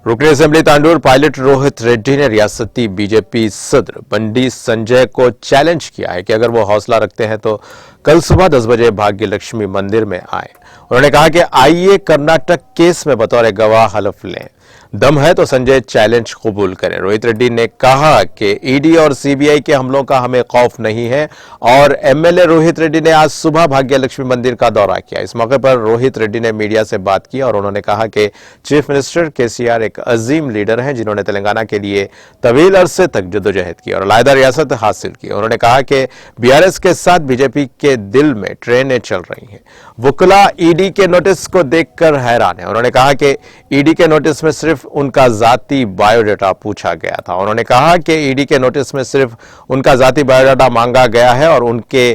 रुकनी assembly Tandur pilot Rohit Reddy ने रियासती BJP सदर बंडी संजय को चैलेंज किया है कि अगर वो हौसला रखते हैं तो कल सुबह 10 बजे भाग्य लक्ष्मी मंदिर में आए। उन्होंने कहा कि आइए कर्नाटक केस में बतौर गवाह हलफ लें, दम है तो संजय चैलेंज कबूल करें। रोहित रेड्डी ने कहा कि ईडी और सीबीआई के हमलों का हमें खौफ नहीं है और एमएलए रोहित रेड्डी ने आज सुबह भाग्य लक्ष्मी मंदिर का दौरा किया। इस मौके पर रोहित रेड्डी ने मीडिया से बात की और उन्होंने कहा कि चीफ मिनिस्टर केसीआर एक अजीम लीडर हैं जिन्होंने तेलंगाना के लिए तवील अरसे तक जद्दोजहद की और अलहदा रियासत हासिल की। उन्होंने कहा कि बीआरएस के साथ बीजेपी के दिल में ट्रेनें चल रही हैं। वुकला ईडी के नोटिस को देखकर हैरान है। उन्होंने कहा कि ईडी के नोटिस में सिर्फ उनका जाती बायोडाटा पूछा गया था। उन्होंने कहा कि ईडी के नोटिस में सिर्फ उनका जाती बायोडाटा मांगा गया है और उनके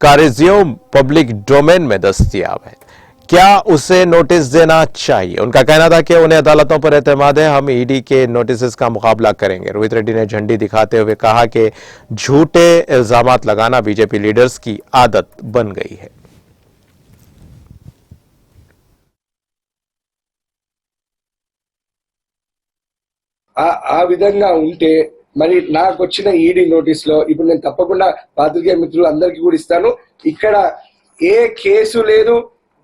कार्यज्यों पब्लिक डोमेन में दस्तयाब है। क्या उसे नोटिस देना चाहिए? उनका कहना था कि उन्हें अदालतों पर एतमाद है, हम ईडी के नोटिस का मुकाबला करेंगे। रोहित रेड्डी ने झंडी दिखाते हुए कहा कि झूठे इल्जामात लगाना बीजेपी लीडर्स की आदत बन गई है। ఆ విధంగా ఉంటే మరి నాకు వచ్చిన ఈడీ నోటీస్ లో ఇప్పుడు నేను తప్పకుండా పాత్రికేయ మిత్రులు అందరికీ కూడా ఇస్తాను. ఇక్కడ ఏ కేసు లేదు,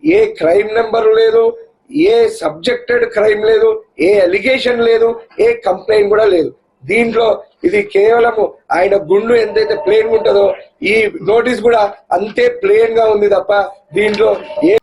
ఏ క్రైమ్ నెంబర్ లేదు, ఏ సబ్జెక్టెడ్ క్రైమ్ లేదు, ఏ అలిగేషన్ లేదు, ఏ కంప్లైంట్ కూడా లేదు. దీంట్లో ఇది కేవలం ఆయన గుండు ఎంతైతే ప్లేన్ ఉంటుందో ఈ నోటీస్ కూడా అంతే ప్లేన్ గా ఉంది తప్ప దీంట్లో ఏ